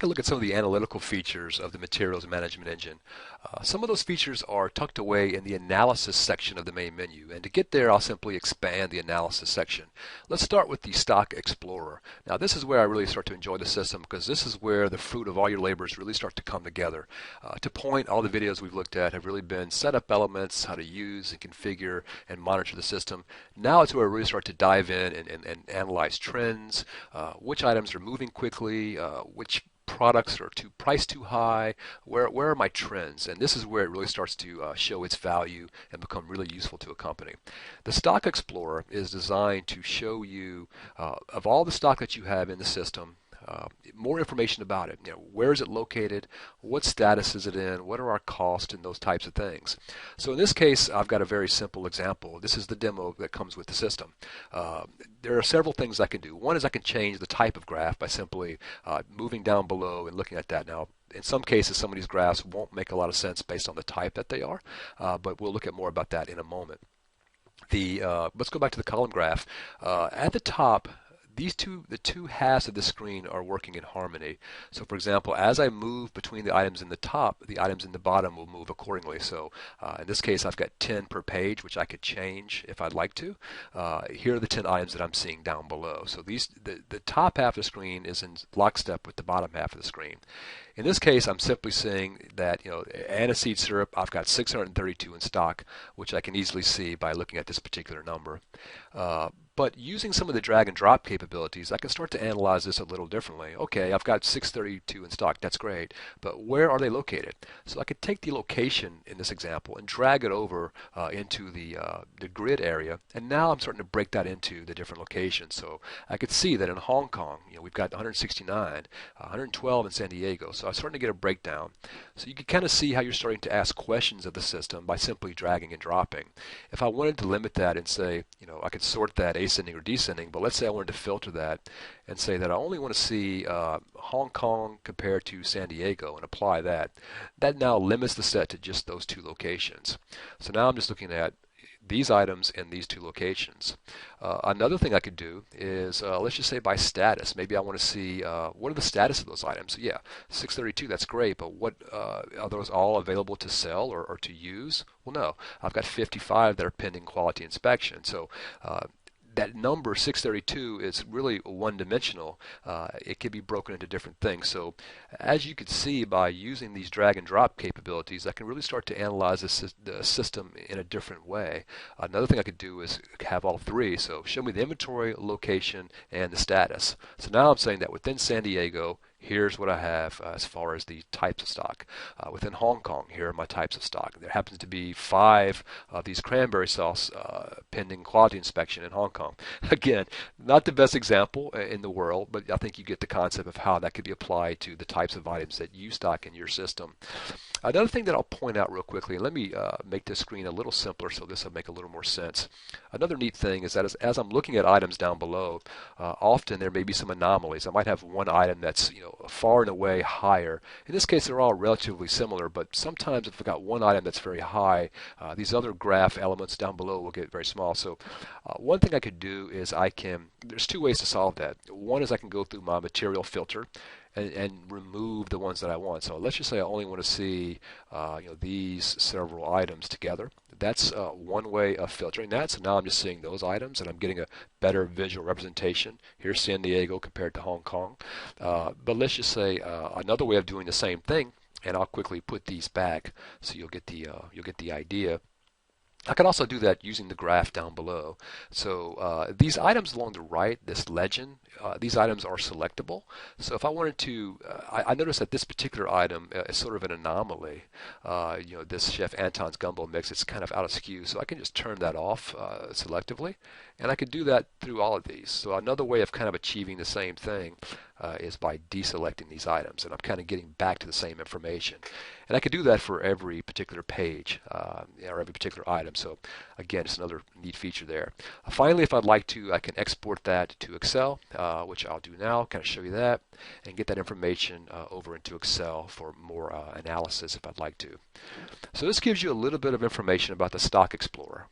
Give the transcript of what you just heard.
take a look at some of the analytical features of the Materials Management Engine. Some of those features are tucked away in the Analysis section of the main menu, and to get there I'll simply expand the Analysis section. Let's start with the Stock Explorer. Now this is where I really start to enjoy the system, because this is where the fruit of all your labors really start to come together. To point, all the videos we've looked at have really been setup elements, how to use and configure and monitor the system. Now it's where I really start to dive in and analyze trends, which items are moving quickly, which products are priced too high, where are my trends, and this is where it really starts to show its value and become really useful to a company. The Stock Explorer is designed to show you of all the stock that you have in the system, more information about it. Where is it located? What status is it in? What are our costs and those types of things? So in this case, I've got a very simple example. This is the demo that comes with the system. There are several things I can do. One is I can change the type of graph by simply moving down below and looking at that. Now, in some cases, some of these graphs won't make a lot of sense based on the type that they are, but we'll look at more about that in a moment. Let's go back to the column graph. At the top, the two halves of the screen are working in harmony. So for example, as I move between the items in the top, the items in the bottom will move accordingly. So in this case, I've got 10 per page, which I could change if I'd like to. Here are the 10 items that I'm seeing down below. So the top half of the screen is in lockstep with the bottom half of the screen. In this case, I'm simply saying that, aniseed syrup, I've got 632 in stock, which I can easily see by looking at this particular number. But using some of the drag and drop capabilities, I can start to analyze this a little differently. Okay, I've got 632 in stock, that's great, but where are they located? So I could take the location in this example and drag it over into the grid area, and now I'm starting to break that into the different locations. So I could see that in Hong Kong, we've got 169, 112 in San Diego, so I'm starting to get a breakdown. So you can kind of see how you're starting to ask questions of the system by simply dragging and dropping. If I wanted to limit that and say, I could sort that ascending or descending, but let's say I wanted to filter that and say that I only want to see Hong Kong compared to San Diego and apply that. That now limits the set to just those two locations. So now I'm just looking at these items in these two locations. Another thing I could do is, let's just say by status. Maybe I want to see what are the status of those items. Yeah, 632, that's great, but what are those all available to sell or to use? Well, no. I've got 55 that are pending quality inspection. So that number 632 is really one-dimensional. It can be broken into different things. So as you can see, by using these drag and drop capabilities, I can really start to analyze the system in a different way. Another thing I could do is have all three. So show me the inventory, location, and the status. So now I'm saying that within San Diego, here's what I have as far as the types of stock. Within Hong Kong, here are my types of stock. There happens to be 5 of these cranberry sauce pending quality inspection in Hong Kong. Again, not the best example in the world, but I think you get the concept of how that could be applied to the types of items that you stock in your system. Another thing that I'll point out real quickly, and let me make this screen a little simpler so this will make a little more sense. Another neat thing is that as I'm looking at items down below, often there may be some anomalies. I might have one item that's far and away higher. In this case, they're all relatively similar, but sometimes if I've got one item that's very high, these other graph elements down below will get very small. So one thing I could do is there's 2 ways to solve that. One is I can go through my material filter and remove the ones that I want. So let's just say I only want to see these several items together. That's one way of filtering that. So now I'm just seeing those items and I'm getting a better visual representation. Here's San Diego compared to Hong Kong. But let's just say another way of doing the same thing, and I'll quickly put these back so you'll get the idea. I can also do that using the graph down below. So these items along the right, this legend, these items are selectable. So if I wanted to, I noticed that this particular item is sort of an anomaly. This Chef Anton's gumbo mix, it's kind of out of skew. So I can just turn that off selectively. And I can do that through all of these. So another way of kind of achieving the same thing is by deselecting these items, and I'm kind of getting back to the same information. And I could do that for every particular page or every particular item. So again, it's another neat feature there. Finally, if I'd like to, I can export that to Excel, which I'll do now, kind of show you that, and get that information over into Excel for more analysis if I'd like to. So this gives you a little bit of information about the Stock Explorer.